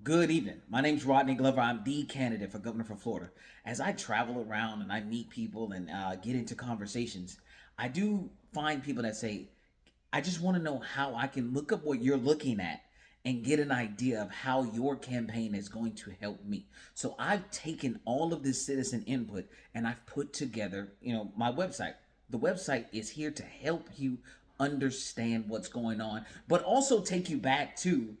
Good evening. My name's Rodney Glover. I'm the candidate for governor for Florida. As I travel around and I meet people and get into conversations, I do find people that say, I just want to know how I can look up what you're looking at and get an idea of how your campaign is going to help me. So I've taken all of this citizen input and I've put together, my website. The website is here to help you understand what's going on, but also take you back to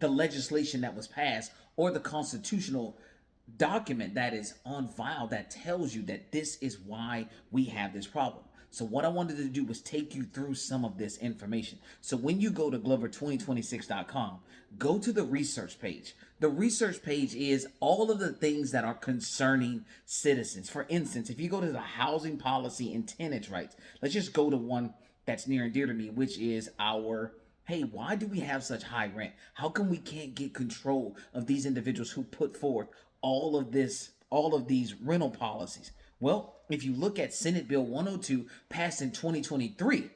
the legislation that was passed or the constitutional document that is on file that tells you that this is why we have this problem. So what I wanted to do was take you through some of this information. So when you go to glover2026.com, go to the research page. The research page is all of the things that are concerning citizens. For instance, if you go to the housing policy and tenants rights, let's just go to one that's near and dear to me, which is our hey, why do we have such high rent? How come we can't get control of these individuals who put forth all of these rental policies? Well, if you look at Senate Bill 102 passed in 2023,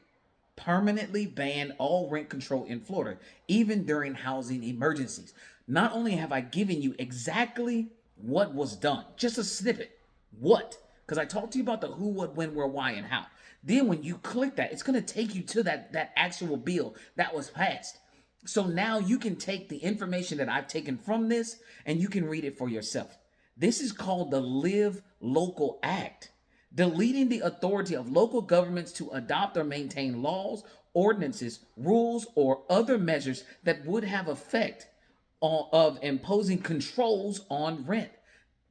permanently ban all rent control in Florida, even during housing emergencies. Not only have I given you exactly what was done, just a snippet, what? Because I talked to you about the who, what, when, where, why, and how. Then when you click that, it's going to take you to that actual bill that was passed. So now you can take the information that I've taken from this and you can read it for yourself. This is called the Live Local Act, deleting the authority of local governments to adopt or maintain laws, ordinances, rules, or other measures that would have effect of imposing controls on rent.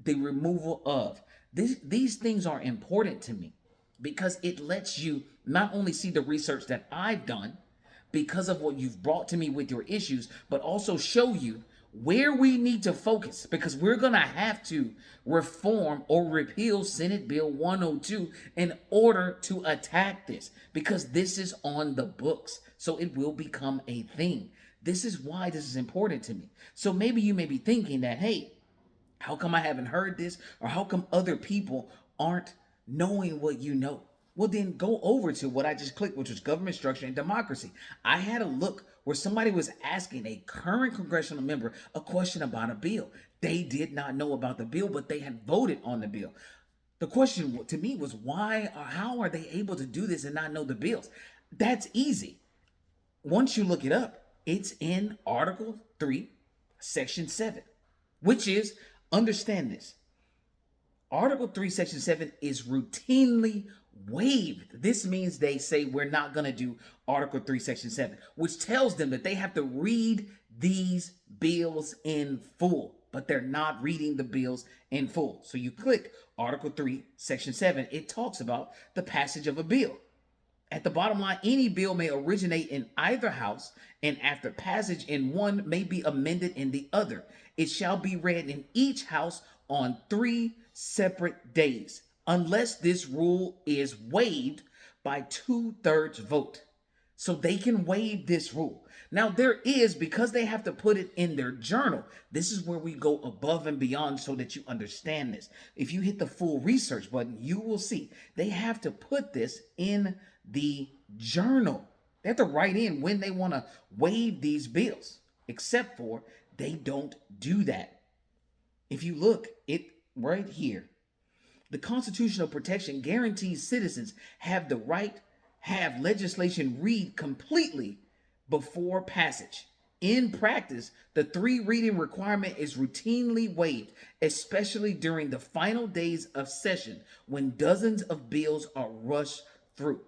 The removal of these things are important to me because it lets you not only see the research that I've done because of what you've brought to me with your issues, but also show you where we need to focus because we're going to have to reform or repeal Senate Bill 102 in order to attack this because this is on the books. So it will become a thing. This is why this is important to me. So maybe you may be thinking that, hey, how come I haven't heard this? Or how come other people aren't knowing what you know? Well, then go over to what I just clicked, which was government structure and democracy. I had a look where somebody was asking a current congressional member a question about a bill. They did not know about the bill, but they had voted on the bill. The question to me was why or how are they able to do this and not know the bills? That's easy. Once you look it up, it's in Article 3, Section 7, which is, understand this, Article 3, Section 7 is routinely waived. This means they say we're not going to do Article 3, Section 7, which tells them that they have to read these bills in full, but they're not reading the bills in full. So you click Article 3, Section 7, it talks about the passage of a bill. At the bottom line, any bill may originate in either house, and after passage in one may be amended in the other. It shall be read in each house on 3 separate days, unless this rule is waived by 2/3 vote. So they can waive this rule. Now, there is, because they have to put it in their journal, this is where we go above and beyond so that you understand this. If you hit the full research button, you will see they have to put this in the journal. They have to write in when they want to waive these bills, except for they don't do that. If you look, it right here, the constitutional protection guarantees citizens have the right have legislation read completely before passage. In practice, the 3 reading requirement is routinely waived, especially during the final days of session when dozens of bills are rushed through.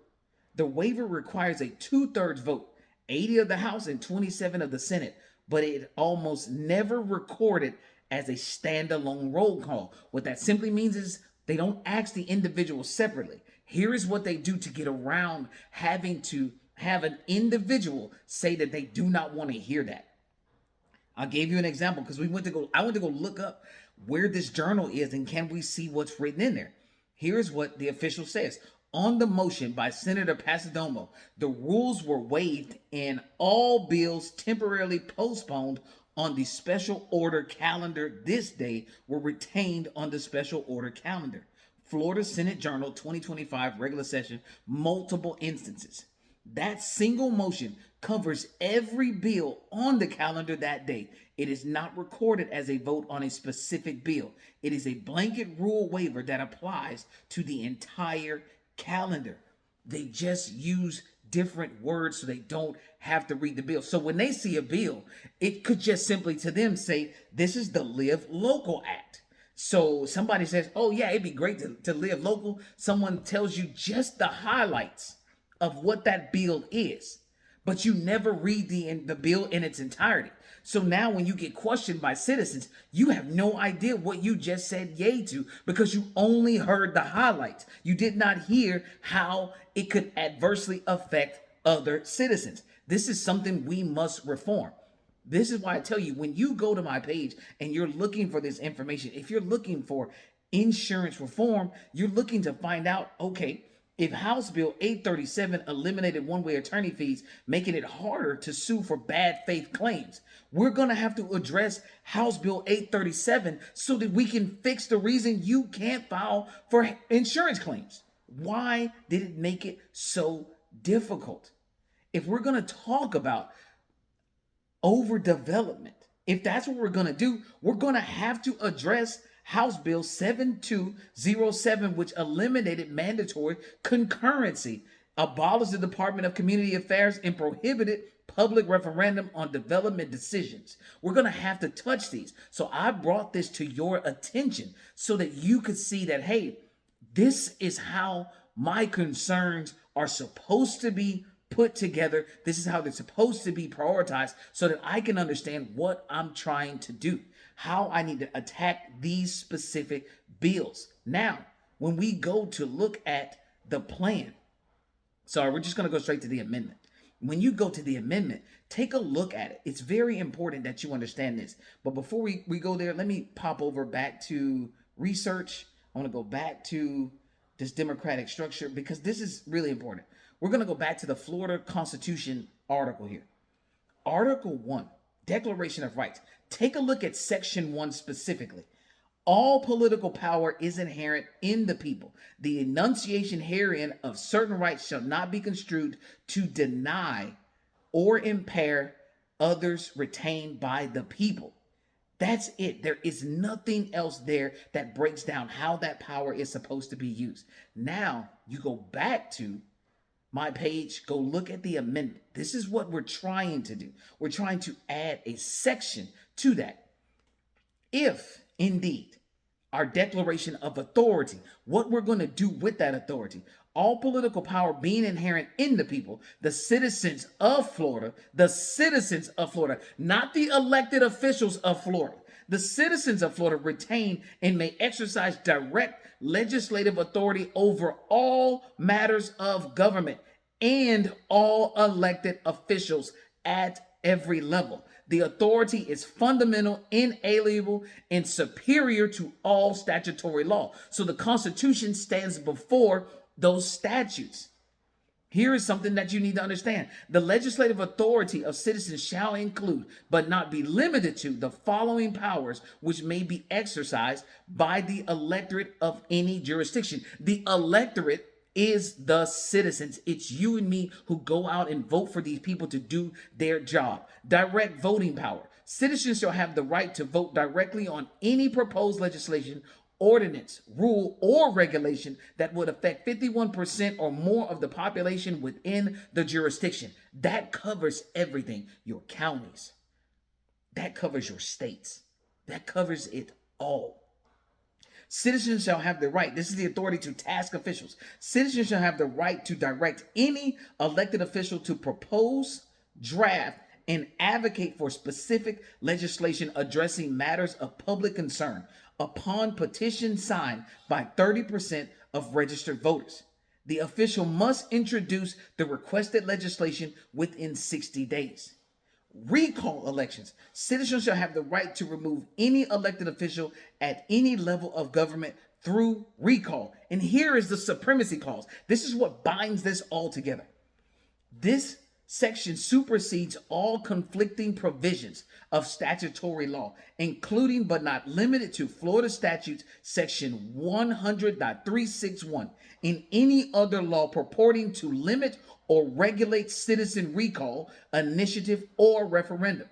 The waiver requires a 2/3 vote, 80 of the House and 27 of the Senate, but it almost never recorded as a standalone roll call. What that simply means is they don't ask the individual separately. Here is what they do to get around having to have an individual say that they do not want to hear that. I gave you an example because I went to go look up where this journal is and can we see what's written in there. Here's what the official says. On the motion by Senator Pasadomo, the rules were waived and all bills temporarily postponed on the special order calendar this day were retained on the special order calendar. Florida Senate Journal 2025 regular session, multiple instances. That single motion covers every bill on the calendar that day. It is not recorded as a vote on a specific bill. It is a blanket rule waiver that applies to the entire calendar. They just use different words so they don't have to read the bill. So when they see a bill, it could just simply to them say, this is the Live Local Act. So somebody says, oh yeah, it'd be great to live local. Someone tells you just the highlights of what that bill is, but you never read the bill in its entirety. So now when you get questioned by citizens, you have no idea what you just said yay to because you only heard the highlights. You did not hear how it could adversely affect other citizens. This is something we must reform. This is why I tell you, when you go to my page and you're looking for this information, if you're looking for insurance reform, you're looking to find out, okay, if House Bill 837 eliminated one-way attorney fees, making it harder to sue for bad faith claims, we're going to have to address House Bill 837 so that we can fix the reason you can't file for insurance claims. Why did it make it so difficult? If we're going to talk about overdevelopment, if that's what we're going to do, we're going to have to address House Bill 7207, which eliminated mandatory concurrency, abolished the Department of Community Affairs, and prohibited public referendum on development decisions. We're going to have to touch these. So I brought this to your attention so that you could see that, hey, this is how my concerns are supposed to be put together. This is how they're supposed to be prioritized so that I can understand what I'm trying to do, how I need to attack these specific bills. Now, when we go to look at the plan, sorry, we're just going to go straight to the amendment. When you go to the amendment, take a look at it. It's very important that you understand this. But before we go there, let me pop over back to research. I want to go back to this democratic structure because this is really important. We're going to go back to the Florida Constitution article here. Article 1, Declaration of Rights. Take a look at Section 1 specifically. All political power is inherent in the people. The enunciation herein of certain rights shall not be construed to deny or impair others retained by the people. That's it. There is nothing else there that breaks down how that power is supposed to be used. Now, you go back to my page, go look at the amendment. This is what we're trying to do. We're trying to add a section to that. If indeed our declaration of authority, what we're going to do with that authority, all political power being inherent in the people, the citizens of Florida, not the elected officials of Florida, the citizens of Florida retain and may exercise direct legislative authority over all matters of government and all elected officials at every level. The authority is fundamental, inalienable, and superior to all statutory law. So the Constitution stands before those statutes. Here is something that you need to understand. The legislative authority of citizens shall include, but not be limited to, the following powers which may be exercised by the electorate of any jurisdiction. The electorate is the citizens. It's you and me who go out and vote for these people to do their job. Direct voting power. Citizens shall have the right to vote directly on any proposed legislation, ordinance, rule, or regulation that would affect 51% or more of the population within the jurisdiction. That covers everything. Your counties. That covers your states. That covers it all. Citizens shall have the right, this is the authority to task officials. Citizens shall have the right to direct any elected official to propose, draft, and advocate for specific legislation addressing matters of public concern upon petition signed by 30% of registered voters. The official must introduce the requested legislation within 60 days. Recall elections. Citizens shall have the right to remove any elected official at any level of government through recall. And here is the supremacy clause. This is what binds this all together. This section supersedes all conflicting provisions of statutory law, including but not limited to Florida Statutes Section 100.361 and any other law purporting to limit or regulate citizen recall, initiative, or referendum.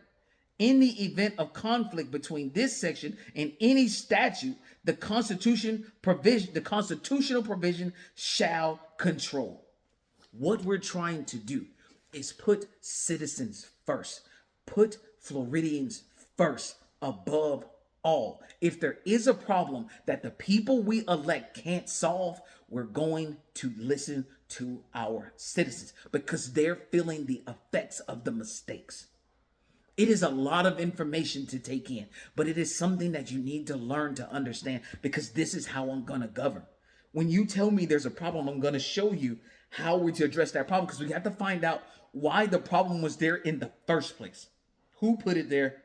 In the event of conflict between this section and any statute, the constitutional provision shall control. What we're trying to do is put citizens first, put Floridians first above all. If there is a problem that the people we elect can't solve, we're going to listen to our citizens because they're feeling the effects of the mistakes. It is a lot of information to take in, but it is something that you need to learn to understand because this is how I'm going to govern. When you tell me there's a problem, I'm going to show you how we're to address that problem because we have to find out why the problem was there in the first place. Who put it there?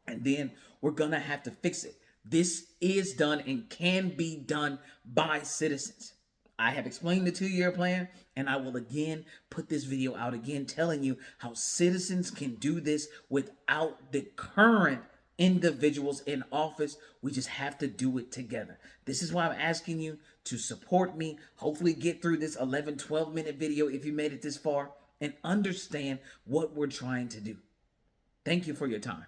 And then we're going to have to fix it. This is done and can be done by citizens. I have explained the 2-year plan, and I will again put this video out again telling you how citizens can do this without the current individuals in office. We just have to do it together. This is why I'm asking you to support me, hopefully get through this 11, 12-minute video if you made it this far, and understand what we're trying to do. Thank you for your time.